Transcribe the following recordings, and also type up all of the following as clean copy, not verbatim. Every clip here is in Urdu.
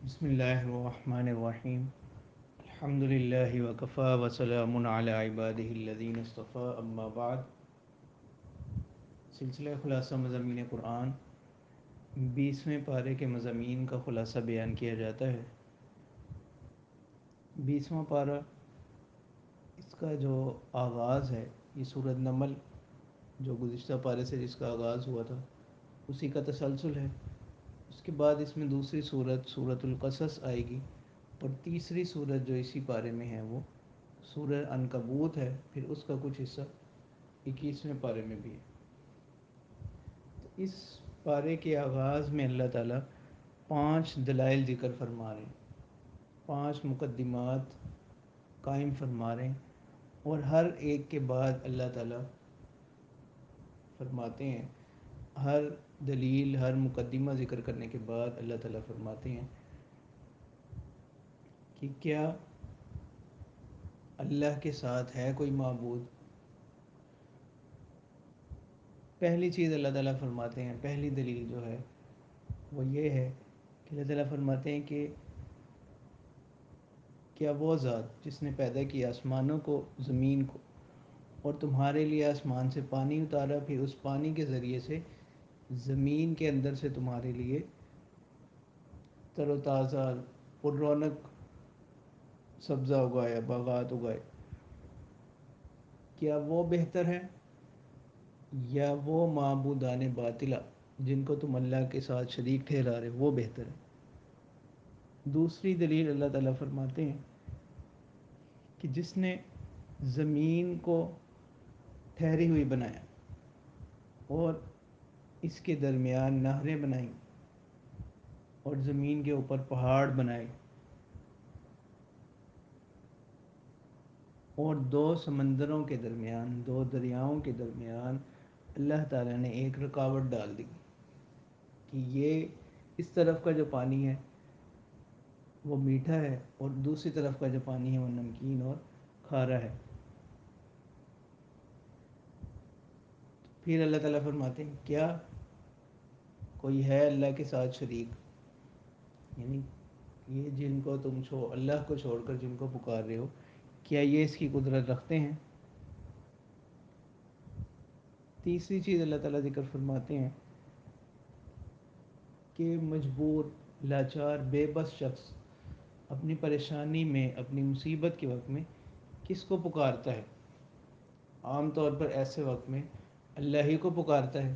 بسم اللہ الرحمن الرحیم الحمد للہ وکفا وسلام علی عبادہ الذین اصطفیٰ اما بعد سلسلہ خلاصہ مضامین قرآن 20ویں پارے کے مضامین کا خلاصہ بیان کیا جاتا ہے۔ 20واں پارہ اس کا جو آغاز ہے یہ سورۃ نمل جو گزشتہ پارے سے جس کا آغاز ہوا تھا اسی کا تسلسل ہے۔ اس کے بعد اس میں دوسری سورۃ القصص آئے گی، اور تیسری سورت جو اسی پارے میں ہے وہ سورہ عنکبوت ہے، پھر اس کا کچھ حصہ 21ویں پارے میں بھی ہے۔ تو اس پارے کے آغاز میں اللہ تعالیٰ 5 دلائل ذکر فرما رہے ہیں، 5 مقدمات قائم فرما رہے ہیں، اور ہر ایک کے بعد اللہ تعالیٰ فرماتے ہیں، ہر دلیل ہر مقدمہ ذکر کرنے کے بعد اللہ تعالیٰ فرماتے ہیں کہ کیا اللہ کے ساتھ ہے کوئی معبود۔ پہلی چیز اللہ تعالیٰ فرماتے ہیں، پہلی دلیل جو ہے وہ یہ ہے کہ اللہ تعالیٰ فرماتے ہیں کہ کیا وہ ذات جس نے پیدا کیا آسمانوں کو زمین کو، اور تمہارے لیے آسمان سے پانی اتارا، پھر اس پانی کے ذریعے سے زمین کے اندر سے تمہارے لیے تر و تازہ پر رونق سبزہ اگایا، باغات اگائے، کیا وہ بہتر ہے یا وہ معبودان باطلہ جن کو تم اللہ کے ساتھ شریک ٹھہرا رہے وہ بہتر ہے۔ دوسری دلیل اللہ تعالیٰ فرماتے ہیں کہ جس نے زمین کو ٹھہری ہوئی بنایا اور اس کے درمیان نہریں بنائیں اور زمین کے اوپر پہاڑ بنائے، اور 2 سمندروں کے درمیان 2 دریاؤں کے درمیان اللہ تعالیٰ نے ایک رکاوٹ ڈال دی کہ یہ اس طرف کا جو پانی ہے وہ میٹھا ہے اور دوسری طرف کا جو پانی ہے وہ نمکین اور کھارا ہے۔ پھر اللہ تعالیٰ فرماتے ہیں کیا کوئی ہے اللہ کے ساتھ شریک، یعنی یہ جن کو تم اللہ کو چھوڑ کر جن کو پکار رہے ہو، کیا یہ اس کی قدرت رکھتے ہیں۔ تیسری چیز اللہ تعالیٰ ذکر فرماتے ہیں کہ مجبور لاچار بے بس شخص اپنی پریشانی میں اپنی مصیبت کے وقت میں کس کو پکارتا ہے۔ عام طور پر ایسے وقت میں اللہ ہی کو پکارتا ہے،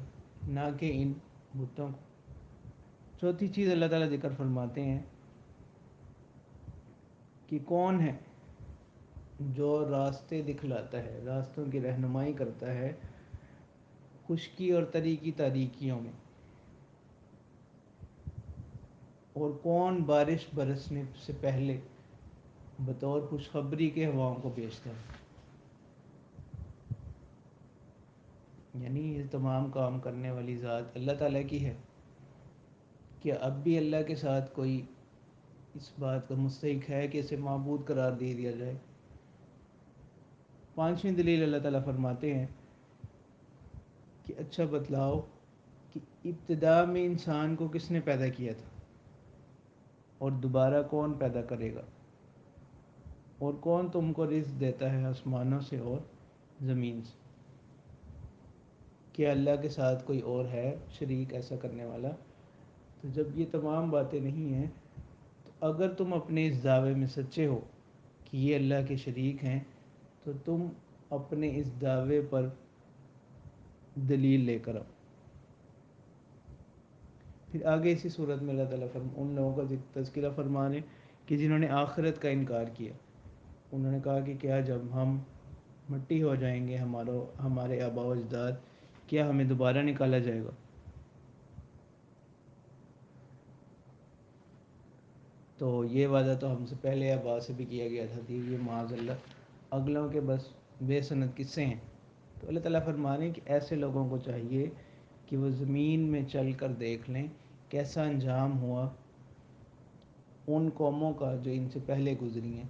نہ کہ ان بتوں کو۔ چوتھی چیز اللہ تعالیٰ ذکر فرماتے ہیں کہ کون ہے جو راستے دکھلاتا ہے، راستوں کی رہنمائی کرتا ہے خشکی اور تری کی تاریکیوں میں، اور کون بارش برسنے سے پہلے بطور خوشخبری کے ہواؤں کو بھیجتا ہے۔ یعنی یہ تمام کام کرنے والی ذات اللہ تعالیٰ کی ہے۔ کیا اب بھی اللہ کے ساتھ کوئی اس بات کا مستحق ہے کہ اسے معبود قرار دے دیا جائے۔ 5ویں دلیل اللہ تعالیٰ فرماتے ہیں کہ اچھا بتلاؤ کہ ابتدا میں انسان کو کس نے پیدا کیا تھا، اور دوبارہ کون پیدا کرے گا، اور کون تم کو رزق دیتا ہے آسمانوں سے اور زمین سے۔ کیا اللہ کے ساتھ کوئی اور ہے شریک ایسا کرنے والا؟ تو جب یہ تمام باتیں نہیں ہیں تو اگر تم اپنے اس دعوے میں سچے ہو کہ یہ اللہ کے شریک ہیں تو تم اپنے اس دعوے پر دلیل لے کر آؤ۔ پھر آگے اسی صورت میں اللہ تعالیٰ ان لوگوں کا تذکرہ فرمانے کہ جنہوں نے آخرت کا انکار کیا۔ انہوں نے کہا کہ کیا جب ہم مٹی ہو جائیں گے ہمارے آباء و اجداد، کیا ہمیں دوبارہ نکالا جائے گا۔ تو یہ وعدہ تو ہم سے پہلے آباء سے بھی کیا گیا تھا، یہ معاذ اللہ اگلوں کے بس بے سند قصے ہیں۔ تو اللہ تعالیٰ فرما رہے ہیں کہ ایسے لوگوں کو چاہیے کہ وہ زمین میں چل کر دیکھ لیں کیسا انجام ہوا ان قوموں کا جو ان سے پہلے گزری ہیں،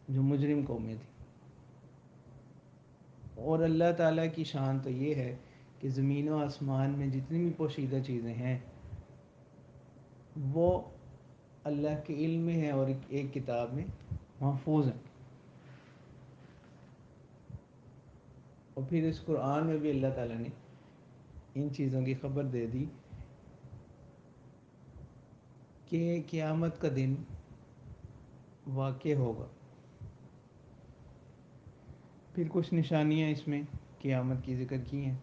جو مجرم قومیں تھیں۔ اور اللہ تعالیٰ کی شان تو یہ ہے کہ زمین و آسمان میں جتنی بھی پوشیدہ چیزیں ہیں وہ اللہ کے علم میں ہے اور ایک کتاب میں محفوظ ہیں. اور پھر اس قرآن میں بھی اللہ تعالیٰ نے ان چیزوں کی خبر دے دی کہ قیامت کا دن واقع ہوگا. پھر کچھ نشانیاں اس میں قیامت کی ذکر کی ہیں،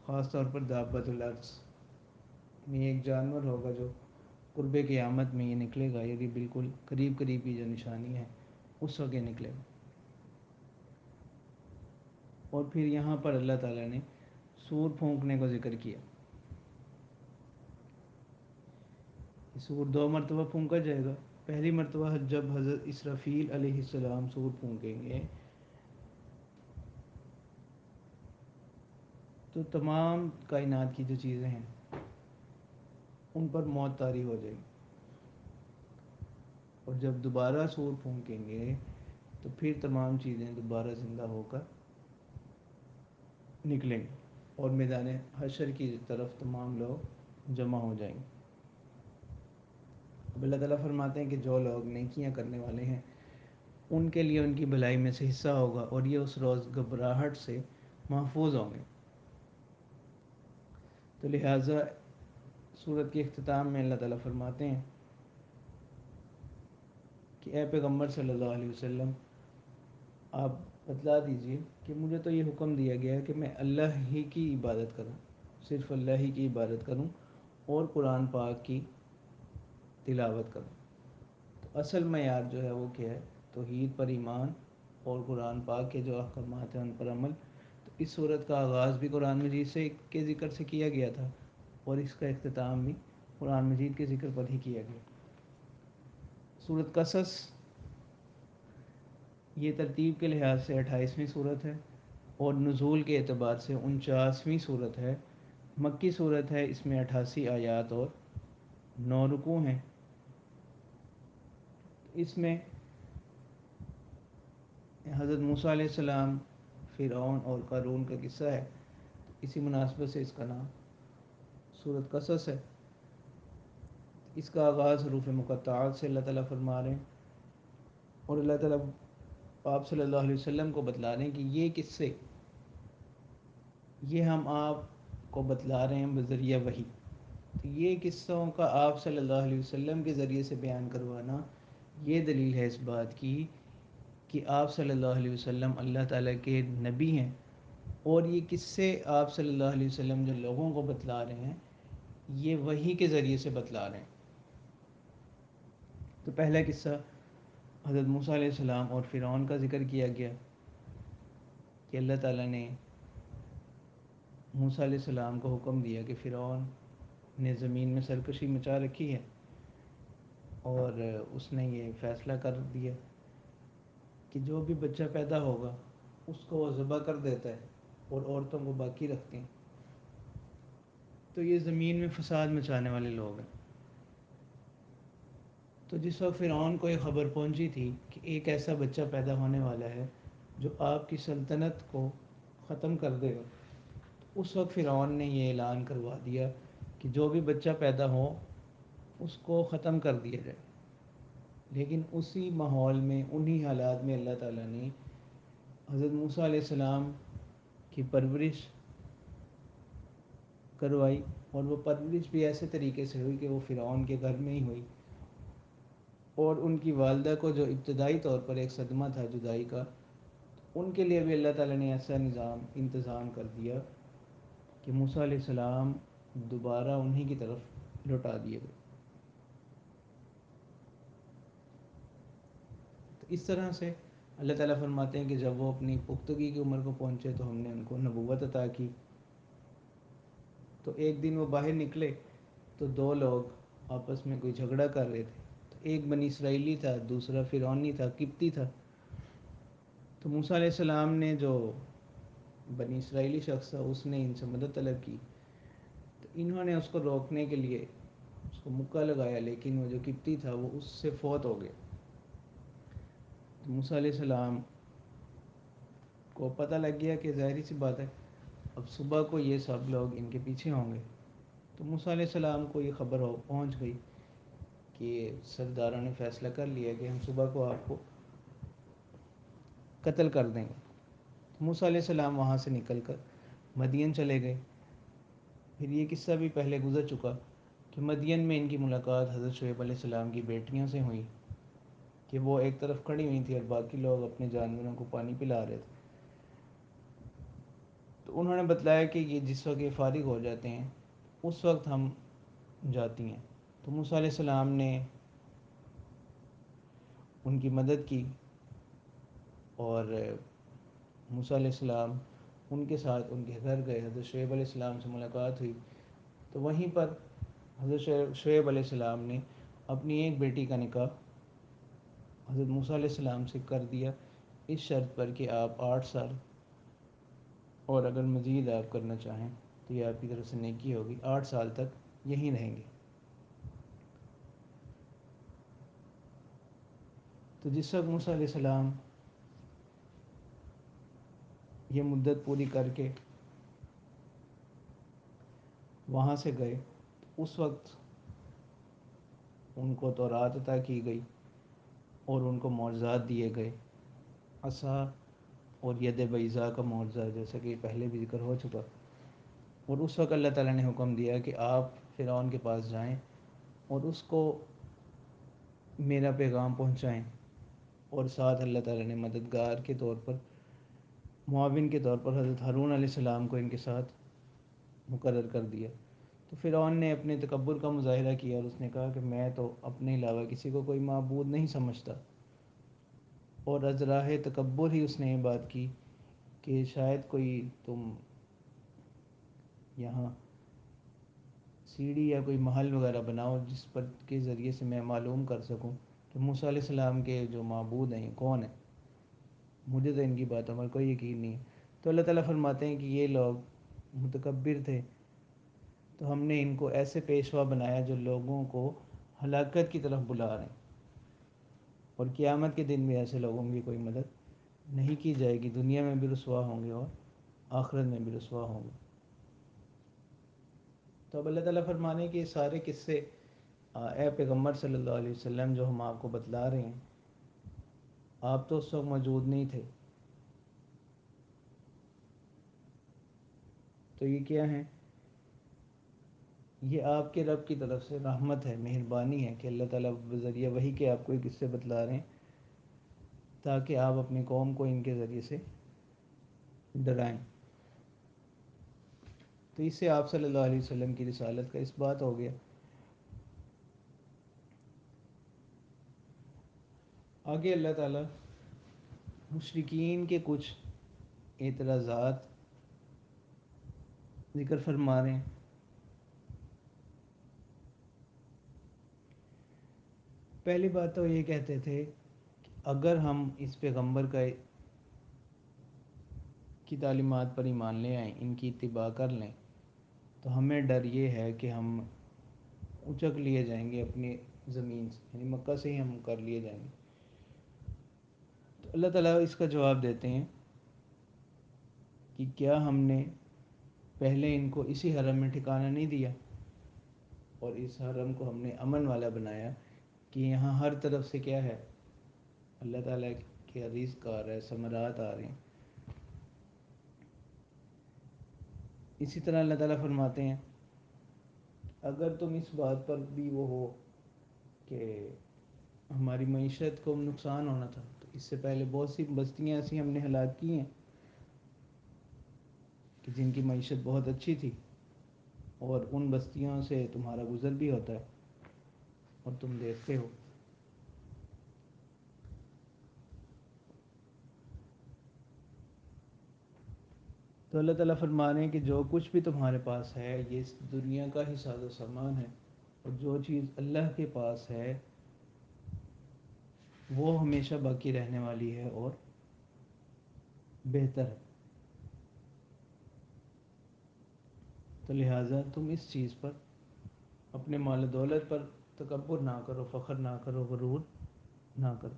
خاص طور پر دابۃ الارض میں ایک جانور ہوگا جو قرب قیامت میں یہ نکلے گا، یعنی بالکل قریب قریب کی جو نشانی ہے اس وقت یہ نکلے گا. اور پھر یہاں پر اللہ تعالیٰ نے سور پھونکنے کو ذکر کیا. سور دو مرتبہ پھونکا جائے گا. پہلی مرتبہ جب حضرت اسرافیل علیہ السلام سور پھونکیں گے تو تمام کائنات کی جو چیزیں ہیں ان پر موت طاری ہو جائے گی. اور جب دوبارہ سور پھونکیں گے تو پھر تمام چیزیں دوبارہ زندہ ہو کر نکلیں گے اور میدان حشر کی طرف تمام لوگ جمع ہو جائیں گے. اب اللہ تعالیٰ فرماتے ہیں کہ جو لوگ نیکیاں کرنے والے ہیں ان کے لیے ان کی بھلائی میں سے حصہ ہوگا اور یہ اس روز گھبراہٹ سے محفوظ ہوں گے. تو لہٰذا سورت کے اختتام میں اللہ تعالیٰ فرماتے ہیں کہ اے پیغمبر صلی اللہ علیہ وسلم آپ بتلا دیجئے کہ مجھے تو یہ حکم دیا گیا ہے کہ میں اللہ ہی کی عبادت کروں، صرف اللہ ہی کی عبادت کروں اور قرآن پاک کی تلاوت کروں. تو اصل معیار جو ہے وہ کیا ہے؟ توحید پر ایمان اور قرآن پاک کے جو احکامات ہیں ان پر عمل. تو اس صورت کا آغاز بھی قرآن مجید سے کے ذکر سے کیا گیا تھا اور اس کا اختتام بھی قرآن مجید کے ذکر پر ہی کیا گیا. سورت قصص یہ ترتیب کے لحاظ سے 28ویں صورت ہے اور نزول کے اعتبار سے 49ویں صورت ہے. مکی صورت ہے، اس میں 88 آیات اور 9 رکوع ہیں. اس میں حضرت موسیٰ علیہ السلام، فرعون اور قارون کا قصہ ہے. اسی مناسبت سے اس کا نام سورت قصص ہے. اس کا آغاز حروف مقطعات سے اللہ تعالیٰ فرما رہے ہیں اور اللہ تعالیٰ آپ صلی اللہ علیہ وسلم کو بتلا رہے ہیں کہ یہ قصے یہ ہم آپ کو بتلا رہے ہیں بذریعہ وحی. تو یہ قصوں کا آپ صلی اللہ علیہ وسلم کے ذریعے سے بیان کروانا یہ دلیل ہے اس بات کی کہ آپ صلی اللہ علیہ وسلم اللہ تعالیٰ کے نبی ہیں. اور یہ قصے آپ صلی اللہ علیہ وسلم جو لوگوں کو بتلا رہے ہیں یہ وحی کے ذریعے سے بتلا رہے ہیں. تو پہلا قصہ حضرت موسیٰ علیہ السلام اور فرعون کا ذکر کیا گیا کہ اللہ تعالیٰ نے موسیٰ علیہ السلام کو حکم دیا کہ فرعون نے زمین میں سرکشی مچا رکھی ہے اور اس نے یہ فیصلہ کر دیا کہ جو بھی بچہ پیدا ہوگا اس کو وہ ذبح کر دیتا ہے اور عورتوں کو باقی رکھتے ہیں. تو یہ زمین میں فساد مچانے والے لوگ ہیں. تو جس وقت فرعون کو یہ خبر پہنچی تھی کہ ایک ایسا بچہ پیدا ہونے والا ہے جو آپ کی سلطنت کو ختم کر دے گا، اس وقت فرعون نے یہ اعلان کروا دیا کہ جو بھی بچہ پیدا ہو اس کو ختم کر دیا جائے. لیکن اسی ماحول میں انہی حالات میں اللہ تعالیٰ نے حضرت موسیٰ علیہ السلام کی پرورش کروائی اور وہ پرورش بھی ایسے طریقے سے ہوئی کہ وہ فرعون کے گھر میں ہی ہوئی. اور ان کی والدہ کو جو ابتدائی طور پر ایک صدمہ تھا جدائی کا، ان کے لیے بھی اللہ تعالیٰ نے ایسا انتظام کر دیا کہ موسیٰ علیہ السلام دوبارہ انہی کی طرف لوٹا دیے گئے. تو اس طرح سے اللہ تعالیٰ فرماتے ہیں کہ جب وہ اپنی پختگی کی عمر کو پہنچے تو ہم نے ان کو نبوت عطا کی. تو ایک دن وہ باہر نکلے تو دو لوگ آپس میں کوئی جھگڑا کر رہے تھے. تو ایک بنی اسرائیلی تھا، دوسرا فرعونی تھا، قبطی تھا. تو موسیٰ علیہ السلام نے جو بنی اسرائیلی شخص تھا اس نے ان سے مدد طلب کی. تو انہوں نے اس کو روکنے کے لیے اس کو مکہ لگایا، لیکن وہ جو قبطی تھا وہ اس سے فوت ہو گیا. تو موسیٰ علیہ السلام کو پتہ لگ گیا کہ ظاہری سی بات ہے اب صبح کو یہ سب لوگ ان کے پیچھے ہوں گے. تو موسیٰ علیہ السلام کو یہ خبر پہنچ گئی کہ سرداروں نے فیصلہ کر لیا کہ ہم صبح کو آپ کو قتل کر دیں گے۔ موسیٰ علیہ السلام وہاں سے نکل کر مدین چلے گئے۔ پھر یہ قصہ بھی پہلے گزر چکا کہ مدین میں ان کی ملاقات حضرت شعیب علیہ السلام کی بیٹیوں سے ہوئی کہ وہ ایک طرف کھڑی ہوئی تھی اور باقی لوگ اپنے جانوروں کو پانی پلا رہے تھے۔ تو انہوں نے بتلایا کہ یہ جس وقت یہ فارغ ہو جاتے ہیں اس وقت ہم جاتی ہیں۔ تو موسیٰ علیہ السلام نے ان کی مدد کی اور موسیٰ علیہ السلام ان کے ساتھ ان کے گھر گئے، حضرت شعیب علیہ السلام سے ملاقات ہوئی۔ تو وہیں پر حضرت شعیب علیہ السلام نے اپنی ایک بیٹی کا نکاح حضرت موسیٰ علیہ السلام سے کر دیا، اس شرط پر کہ آپ 8 سال، اور اگر مزید آپ کرنا چاہیں تو یہ آپ کی طرف سے نیکی ہوگی، 8 سال تک یہیں رہیں گے۔ تو جس وقت موسیٰ علیہ السلام یہ مدت پوری کر کے وہاں سے گئے، اس وقت ان کو تورات عطا کی گئی اور ان کو معجزات دیے گئے، عصا اور ید بیضاء کا معجزہ، جیسا کہ پہلے بھی ذکر ہو چکا۔ اور اس وقت اللہ تعالیٰ نے حکم دیا کہ آپ فرعون کے پاس جائیں اور اس کو میرا پیغام پہنچائیں، اور ساتھ اللہ تعالیٰ نے مددگار کے طور پر، معاون کے طور پر حضرت ہارون علیہ السلام کو ان کے ساتھ مقرر کر دیا۔ تو فرعون نے اپنے تکبر کا مظاہرہ کیا اور اس نے کہا کہ میں تو اپنے علاوہ کسی کو کوئی معبود نہیں سمجھتا، اور از راہ تکبر ہی اس نے یہ بات کی کہ شاید کوئی تم یہاں سیڑھی یا کوئی محل وغیرہ بناؤ جس پر کے ذریعے سے میں معلوم کر سکوں کہ موسیٰ علیہ السلام کے جو معبود ہیں کون ہیں، مجھے تو ان کی باتوں پر کوئی یقین نہیں ہے۔ تو اللہ تعالیٰ فرماتے ہیں کہ یہ لوگ متکبر تھے، تو ہم نے ان کو ایسے پیشوا بنایا جو لوگوں کو ہلاکت کی طرف بلا رہے ہیں، اور قیامت کے دن بھی ایسے لوگوں کی کوئی مدد نہیں کی جائے گی، دنیا میں بھی رسوا ہوں گے اور آخرت میں بھی رسوا ہوں گے۔ تو اب اللہ تعالیٰ فرمانے کہ یہ سارے قصے اے پیغمبر صلی اللہ علیہ وسلم جو ہم آپ کو بتلا رہے ہیں، آپ تو اس وقت موجود نہیں تھے، تو یہ کیا ہیں؟ یہ آپ کے رب کی طرف سے رحمت ہے، مہربانی ہے کہ اللہ تعالیٰ بذریعہ وحی کے آپ کو یہ قصے بتلا رہے ہیں تاکہ آپ اپنی قوم کو ان کے ذریعے سے ڈرائیں۔ تو اس سے آپ صلی اللہ علیہ وسلم کی رسالت کا اس بات ہو گیا۔ آگے اللہ تعالیٰ مشرکین کے کچھ اعتراضات ذکر فرما رہے ہیں۔ پہلی بات تو یہ کہتے تھے کہ اگر ہم اس پیغمبر کی تعلیمات پر ایمان لے آئیں، ان کی اتباع کر لیں، تو ہمیں ڈر یہ ہے کہ ہم اچک لیے جائیں گے اپنی زمین سے، یعنی مکہ سے ہی ہم کر لیے جائیں گے۔ تو اللہ تعالیٰ اس کا جواب دیتے ہیں کہ کیا ہم نے پہلے ان کو اسی حرم میں ٹھکانہ نہیں دیا، اور اس حرم کو ہم نے امن والا بنایا کہ یہاں ہر طرف سے کیا ہے، اللہ تعالیٰ کے رزق آ رہا ہے، ثمرات آ رہے ہیں۔ اسی طرح اللہ تعالیٰ فرماتے ہیں اگر تم اس بات پر بھی وہ ہو کہ ہماری معیشت کو نقصان ہونا تھا، تو اس سے پہلے بہت سی بستیاں ایسی ہم نے ہلاک کی ہیں کہ جن کی معیشت بہت اچھی تھی، اور ان بستیوں سے تمہارا گزر بھی ہوتا ہے اور تم دیکھتے ہو۔ تو اللہ تعالیٰ فرما رہے ہیں کہ جو کچھ بھی تمہارے پاس ہے یہ اس دنیا کا ہی ساز و سامان ہے، اور جو چیز اللہ کے پاس ہے وہ ہمیشہ باقی رہنے والی ہے اور بہتر ہے۔ تو لہٰذا تم اس چیز پر، اپنے مال و دولت پر تکبر نہ کرو، فخر نہ کرو، غرور نہ کرو۔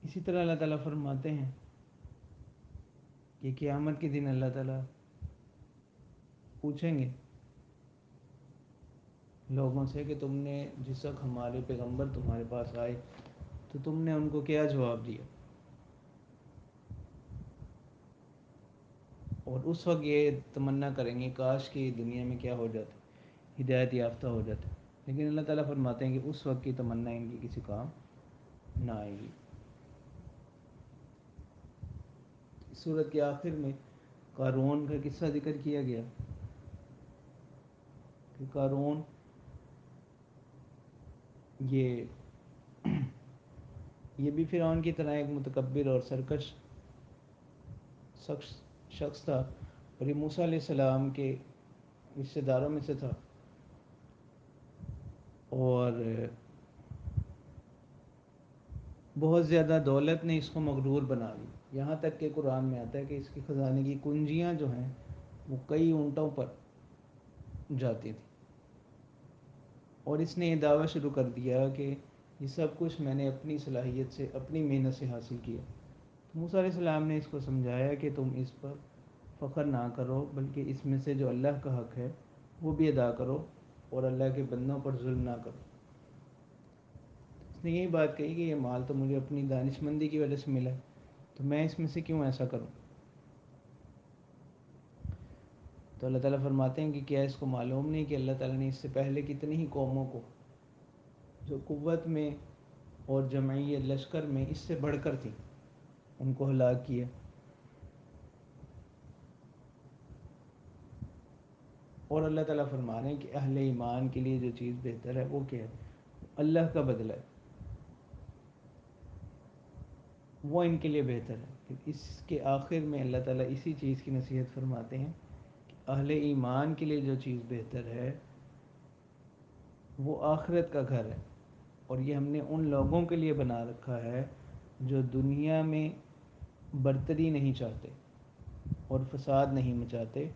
اسی طرح اللہ تعالیٰ فرماتے ہیں کہ قیامت کے دن اللہ تعالیٰ پوچھیں گے لوگوں سے کہ تم نے جس وقت ہمارے پیغمبر تمہارے پاس آئے تو تم نے ان کو کیا جواب دیا، اور اس وقت یہ تمنا کریں گے کاش کہ دنیا میں کیا ہو جاتا، ہدایت یافتہ ہو جاتا، لیکن اللہ تعالیٰ فرماتے ہیں کہ اس وقت کی تمنا ان کی کسی کام نہ آئے گی۔ اس صورت کے آخر میں قارون کا قصہ ذکر کیا گیا کہ قارون یہ یہ بھی فرعون کی طرح ایک متکبر اور سرکش شخص تھا، اور یہ موسیٰ علیہ السلام کے رشتہ داروں میں سے تھا، اور بہت زیادہ دولت نے اس کو مغرور بنا لی، یہاں تک کہ قرآن میں آتا ہے کہ اس کے خزانے کی کنجیاں جو ہیں وہ کئی اونٹوں پر جاتی تھیں، اور اس نے یہ دعویٰ شروع کر دیا کہ یہ سب کچھ میں نے اپنی صلاحیت سے اپنی محنت سے حاصل کیا۔ موسیٰ علیہ السلام نے اس کو سمجھایا کہ تم اس پر فخر نہ کرو، بلکہ اس میں سے جو اللہ کا حق ہے وہ بھی ادا کرو، اور اللہ کے بندوں پر ظلم نہ کرو۔ اس نے یہی بات کہی کہ یہ مال تو مجھے اپنی دانش مندی کی وجہ سے ملا ہے، تو میں اس میں سے کیوں ایسا کروں؟ تو اللہ تعالیٰ فرماتے ہیں کہ کیا اس کو معلوم نہیں کہ اللہ تعالیٰ نے اس سے پہلے کتنی ہی قوموں کو جو قوت میں اور جمعیت لشکر میں اس سے بڑھ کر تھی ان کو ہلاک کیا۔ اور اللہ تعالیٰ فرما رہے ہیں کہ اہل ایمان کے لیے جو چیز بہتر ہے وہ کیا ہے، اللہ کا بدلہ ہے، وہ ان کے لیے بہتر ہے۔ پھر اس کے آخر میں اللہ تعالیٰ اسی چیز کی نصیحت فرماتے ہیں کہ اہل ایمان کے لیے جو چیز بہتر ہے وہ آخرت کا گھر ہے، اور یہ ہم نے ان لوگوں کے لیے بنا رکھا ہے جو دنیا میں برتری نہیں چاہتے اور فساد نہیں مچاتے،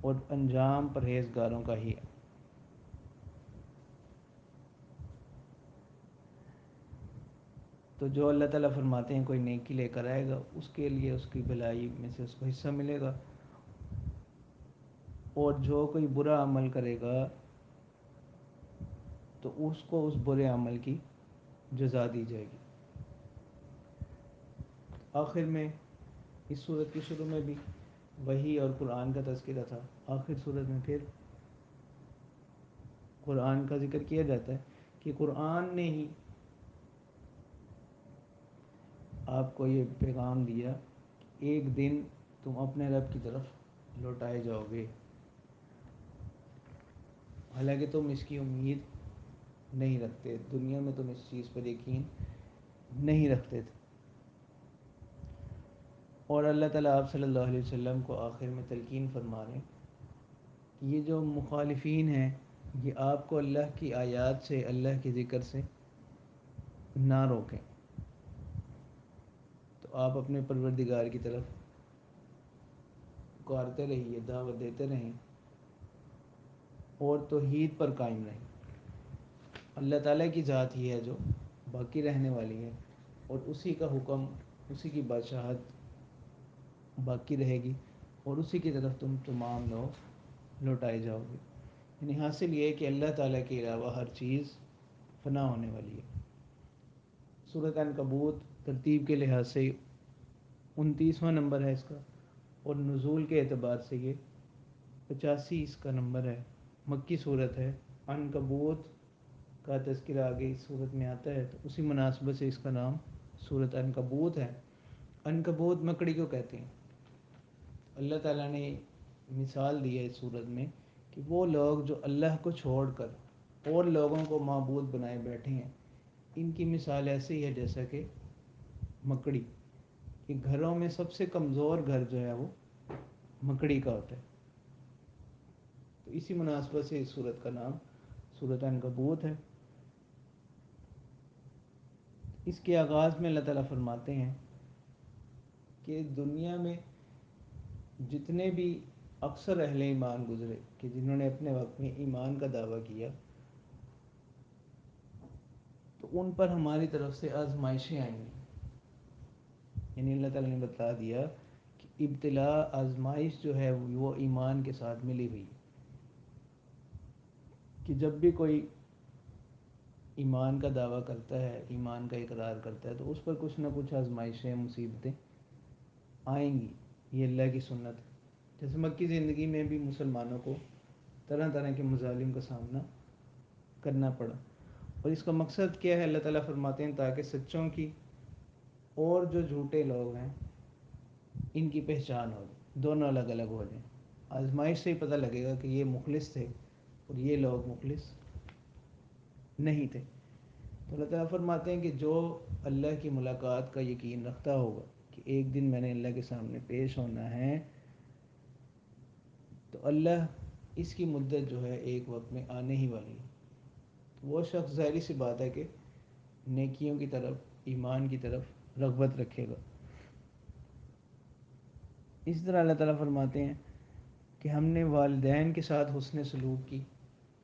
اور انجام پرہیزگاروں کا ہی ہے۔ تو جو اللہ تعالیٰ فرماتے ہیں کوئی نیکی لے کر آئے گا اس کے لیے اس کی بھلائی میں سے اس کو حصہ ملے گا، اور جو کوئی برا عمل کرے گا تو اس کو اس برے عمل کی جزا دی جائے گی۔ آخر میں اس صورت کے شروع میں بھی وحی اور قرآن کا تذکرہ تھا، آخر صورت میں پھر قرآن کا ذکر کیا جاتا ہے کہ قرآن نے ہی آپ کو یہ پیغام دیا کہ ایک دن تم اپنے رب کی طرف لوٹائے جاؤ گے، حالانکہ تم اس کی امید نہیں رکھتے، دنیا میں تم اس چیز پر یقین نہیں رکھتے تھے۔ اور اللہ تعالیٰ آپ صلی اللہ علیہ وسلم کو آخر میں تلقین فرما رہے ہیں کہ یہ جو مخالفین ہیں یہ آپ کو اللہ کی آیات سے، اللہ کے ذکر سے نہ روکیں، تو آپ اپنے پروردگار کی طرف پکارتے رہیے، دعوت دیتے رہیں، اور توحید پر قائم رہیں۔ اللہ تعالیٰ کی ذات ہی ہے جو باقی رہنے والی ہے، اور اسی کا حکم، اسی کی بادشاہت باقی رہے گی، اور اسی کی طرف تم تمام لوگ لوٹائے جاؤ گے۔ یعنی حاصل یہ ہے کہ اللہ تعالیٰ کے علاوہ ہر چیز فنا ہونے والی ہے۔ سورۃ عنکبوت ترتیب کے لحاظ سے 29واں نمبر ہے اس کا، اور نزول کے اعتبار سے یہ 85 اس کا نمبر ہے، مکی صورت ہے۔ عنکبوت کا تذکرہ آگے اس صورت میں آتا ہے، تو اسی مناسبت سے اس کا نام سورۃ عنکبوت ہے۔ عنکبوت مکڑی کو کہتے ہیں۔ اللہ تعالیٰ نے مثال دی ہے اس صورت میں کہ وہ لوگ جو اللہ کو چھوڑ کر اور لوگوں کو معبود بنائے بیٹھے ہیں، ان کی مثال ایسی ہے جیسا کہ مکڑی، کہ گھروں میں سب سے کمزور گھر جو ہے وہ مکڑی کا ہوتا ہے۔ تو اسی مناسبت سے اس صورت کا نام سورۃ عنکبوت ہے۔ اس کے آغاز میں اللہ تعالیٰ فرماتے ہیں کہ دنیا میں جتنے بھی اکثر اہل ایمان گزرے کہ جنہوں نے اپنے وقت میں ایمان کا دعویٰ کیا، تو ان پر ہماری طرف سے آزمائشیں آئیں گی۔ یعنی اللہ تعالیٰ نے بتا دیا کہ ابتلا، آزمائش جو ہے وہ ایمان کے ساتھ ملی ہوئی ہے۔ کہ جب بھی کوئی ایمان کا دعویٰ کرتا ہے، ایمان کا اقرار کرتا ہے، تو اس پر کچھ نہ کچھ آزمائشیں، مصیبتیں آئیں گی. یہ اللہ کی سنت ہے. جیسے مکی زندگی میں بھی مسلمانوں کو طرح طرح کے مظالم کا سامنا کرنا پڑا. اور اس کا مقصد کیا ہے؟ اللہ تعالیٰ فرماتے ہیں تاکہ سچوں کی اور جو جھوٹے لوگ ہیں ان کی پہچان ہو جائے، دونوں الگ الگ ہو جائیں. آزمائش سے ہی پتہ لگے گا کہ یہ مخلص تھے اور یہ لوگ مخلص نہیں تھے. تو اللہ تعالیٰ فرماتے ہیں کہ جو اللہ کی ملاقات کا یقین رکھتا ہوگا کہ ایک دن میں نے اللہ کے سامنے پیش ہونا ہے، تو اللہ اس کی مدت جو ہے ایک وقت میں آنے ہی والی ہے. وہ شخص ظاہری سی بات ہے کہ نیکیوں کی طرف، ایمان کی طرف رغبت رکھے گا. اس طرح اللہ تعالیٰ فرماتے ہیں کہ ہم نے والدین کے ساتھ حسن سلوک کی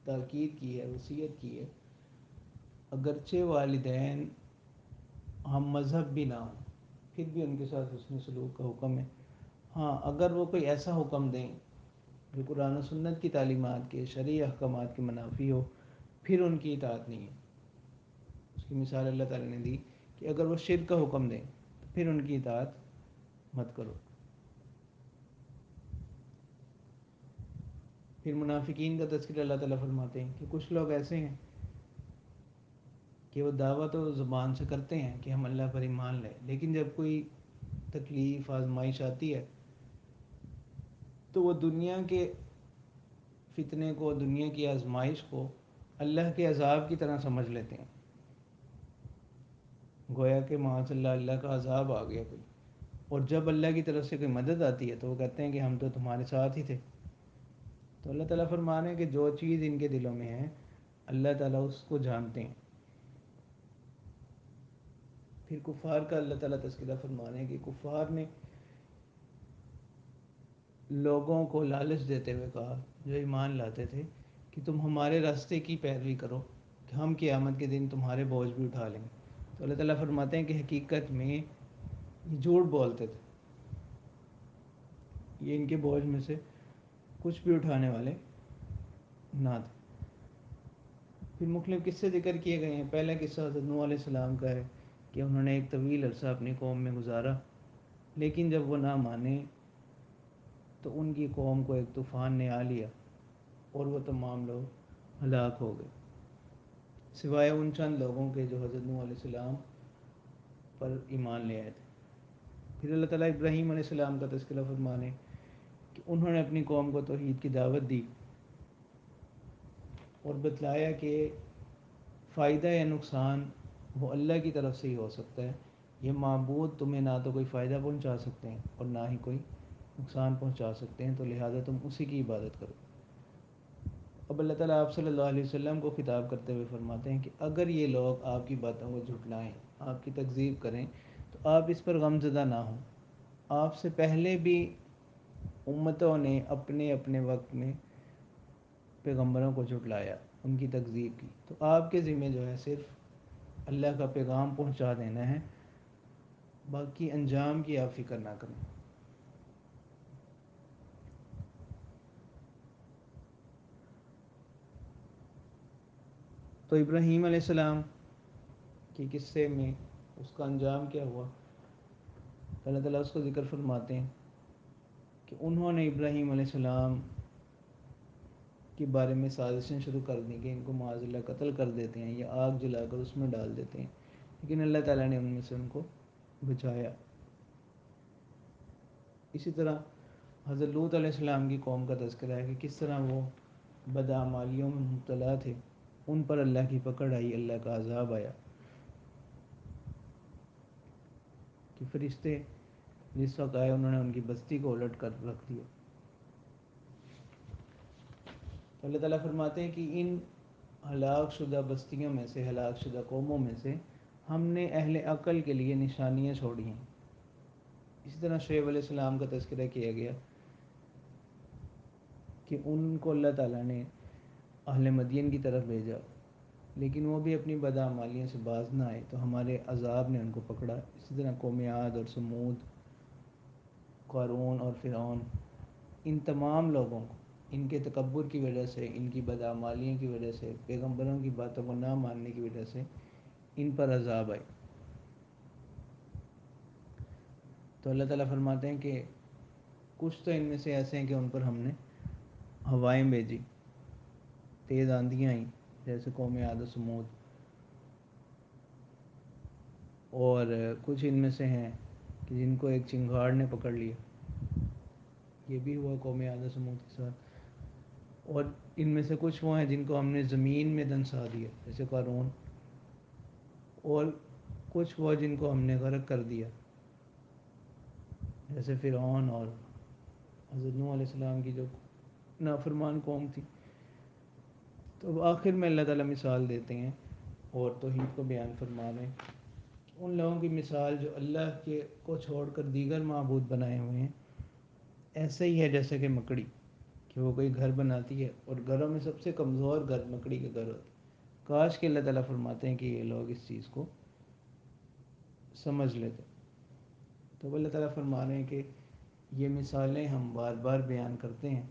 تاکید کی ہے، وصیت کی ہے. اگرچہ والدین ہم مذہب بھی نہ ہوں، پھر بھی ان کے ساتھ حسن سلوک کا حکم ہے. ہاں، اگر وہ کوئی ایسا حکم دیں جو قرآن و سنت کی تعلیمات کے، شرعی احکامات کے منافی ہو، پھر ان کی اطاعت نہیں ہے. اس کی مثال اللہ تعالیٰ نے دی کہ اگر وہ شرک کا حکم دیں تو پھر ان کی اطاعت مت کرو. پھر منافقین کا تذکرہ اللہ تعالیٰ فرماتے ہیں کہ کچھ لوگ ایسے ہیں کہ وہ دعویٰ تو زبان سے کرتے ہیں کہ ہم اللہ پر ایمان لیں، لیکن جب کوئی تکلیف، آزمائش آتی ہے تو وہ دنیا کے فتنے کو، دنیا کی آزمائش کو اللہ کے عذاب کی طرح سمجھ لیتے ہیں. گویا کہ معاذ اللہ اللہ کا عذاب آ گیا کوئی. اور جب اللہ کی طرف سے کوئی مدد آتی ہے تو وہ کہتے ہیں کہ ہم تو تمہارے ساتھ ہی تھے. تو اللہ تعالیٰ فرما رہے ہیں کہ جو چیز ان کے دلوں میں ہے اللہ تعالیٰ اس کو جانتے ہیں. پھر کفار کا اللہ تعالیٰ تذکرہ فرما رہے ہیں کہ کفار نے لوگوں کو لالچ دیتے ہوئے کہا، جو ایمان لاتے تھے، کہ تم ہمارے راستے کی پیروی کرو کہ ہم قیامت کے دن تمہارے بوجھ بھی اٹھا لیں گے. تو اللہ تعالیٰ فرماتے ہیں کہ حقیقت میں یہ جھوٹ بولتے تھے، یہ ان کے بوجھ میں سے کچھ بھی اٹھانے والے نہ تھے. پھر مختلف قصے ذکر کیے گئے ہیں. پہلا قصہ حضرت نوح علیہ السلام کا ہے کہ انہوں نے ایک طویل عرصہ اپنی قوم میں گزارا، لیکن جب وہ نہ مانے تو ان کی قوم کو ایک طوفان نے آ لیا اور وہ تمام لوگ ہلاک ہو گئے، سوائے ان چند لوگوں کے جو حضرت نوح علیہ السلام پر ایمان لے آئے تھے. پھر اللہ تعالیٰ ابراہیم علیہ السلام کا تذکرہ فرمانے کہ انہوں نے اپنی قوم کو توحید کی دعوت دی اور بتلایا کہ فائدہ یا نقصان وہ اللہ کی طرف سے ہی ہو سکتا ہے. یہ معبود تمہیں نہ تو کوئی فائدہ پہنچا سکتے ہیں اور نہ ہی کوئی نقصان پہنچا سکتے ہیں، تو لہٰذا تم اسی کی عبادت کرو. اب اللہ تعالیٰ آپ صلی اللہ علیہ وسلم کو خطاب کرتے ہوئے فرماتے ہیں کہ اگر یہ لوگ آپ کی باتوں کو جھٹلائیں، آپ کی تکذیب کریں، تو آپ اس پر غم زدہ نہ ہوں. آپ سے پہلے بھی امتوں نے اپنے اپنے وقت میں پیغمبروں کو جھٹلایا، ان کی تکذیب کی. تو آپ کے ذمہ جو ہے صرف اللہ کا پیغام پہنچا دینا ہے، باقی انجام کی آپ فکر نہ کریں. تو ابراہیم علیہ السلام کے قصے میں اس کا انجام کیا ہوا؟ اللہ تعالیٰ اس کو ذکر فرماتے ہیں کہ انہوں نے ابراہیم علیہ السلام کے بارے میں سازشیں شروع کر دیں کہ ان کو معاذ اللہ قتل کر دیتے ہیں یا آگ جلا کر اس میں ڈال دیتے ہیں، لیکن اللہ تعالیٰ نے ان میں سے ان کو بچایا. اسی طرح حضرت لوط علیہ السلام کی قوم کا تذکرہ ہے کہ کس طرح وہ بدعمالیوں میں مبتلا تھے، ان پر اللہ کی پکڑ آئی، اللہ کا عذاب آیا کہ فرشتے جس وقت آئے انہوں نے ان کی بستی کو الٹ کر رکھ دیا. تو اللہ تعالیٰ فرماتے ہیں کہ ان ہلاک شدہ بستیوں میں سے، ہلاک شدہ قوموں میں سے ہم نے اہل عقل کے لیے نشانیاں چھوڑی ہیں. اسی طرح شعیب علیہ السلام کا تذکرہ کیا گیا کہ ان کو اللہ تعالیٰ نے اہل مدین کی طرف بھیجا، لیکن وہ بھی اپنی بدعمالیوں سے باز نہ آئے تو ہمارے عذاب نے ان کو پکڑا. اسی طرح قوم عاد اور سمود، قارون اور فرعون، ان تمام لوگوں کو ان کے تکبر کی وجہ سے، ان کی بدعمالیوں کی وجہ سے، پیغمبروں کی باتوں کو نہ ماننے کی وجہ سے ان پر عذاب آئے۔ تو اللہ تعالیٰ فرماتے ہیں کہ کچھ تو ان میں سے ایسے ہیں کہ ان پر ہم نے ہوائیں بھیجی، تیز آندھیاں آئیں، جیسے قوم عاد و سمود، اور کچھ ان میں سے ہیں کہ جن کو ایک چنگاڑ نے پکڑ لیا، یہ بھی ہوا قوم عاد و سمود کے ساتھ۔ اور ان میں سے کچھ وہ ہیں جن کو ہم نے زمین میں دنسا دیا، جیسے قارون، اور کچھ وہ جن کو ہم نے غرق کر دیا، جیسے فرعون اور حضرت نوح علیہ السلام کی جو نافرمان قوم تھی۔ تو اب آخر میں اللہ تعالیٰ مثال دیتے ہیں اور توحید کو بیان فرما رہے ہیں۔ ان لوگوں کی مثال جو اللہ کے کو چھوڑ کر دیگر معبود بنائے ہوئے ہیں، ایسے ہی ہے جیسے کہ مکڑی، کہ وہ کوئی گھر بناتی ہے اور گھروں میں سب سے کمزور گھر مکڑی کے گھر ہوتے ہیں۔ کاش کہ اللہ تعالیٰ فرماتے ہیں کہ یہ لوگ اس چیز کو سمجھ لیتے۔ تو اللہ تعالیٰ فرما رہے ہیں کہ یہ مثالیں ہم بار بار بیان کرتے ہیں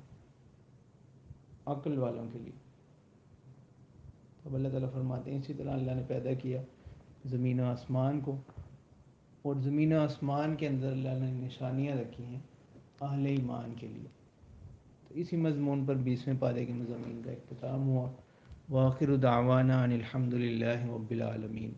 عقل والوں کے لیے۔ تو اللہ تعالیٰ فرماتے ہیں اسی طرح اللہ نے پیدا کیا زمین و آسمان کو، اور زمین و آسمان کے اندر اللہ نے نشانیاں رکھی ہیں اہل ایمان کے لیے۔ تو اسی مضمون پر 20ویں پارے کے مضامین کا اختتام ہوا۔ وآخر دعوانا ان الحمد للہ رب العالمین۔